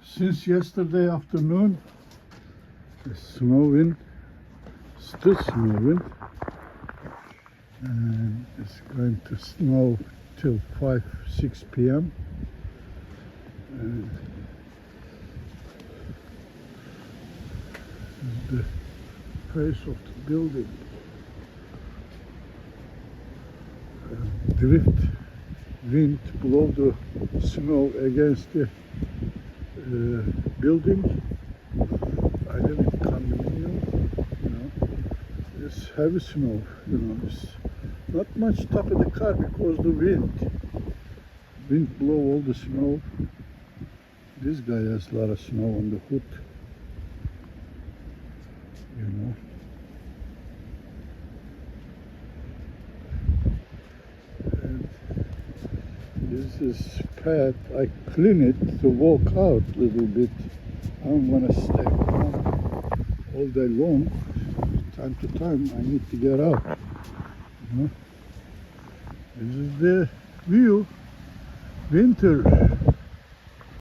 Since yesterday afternoon, it's snowing, still snowing, and it's going to snow till 5-6 p.m. And this is the face of the building. Drift wind blow the snow against the building. I live in condominium, it's heavy snow, it's not much top of the car because the wind blow all the snow. This guy has a lot of snow on the hood, And this is path. I clean it to walk out a little bit. I don't want to stay home all day long. Time to time I need to get out. This is the view. Winter.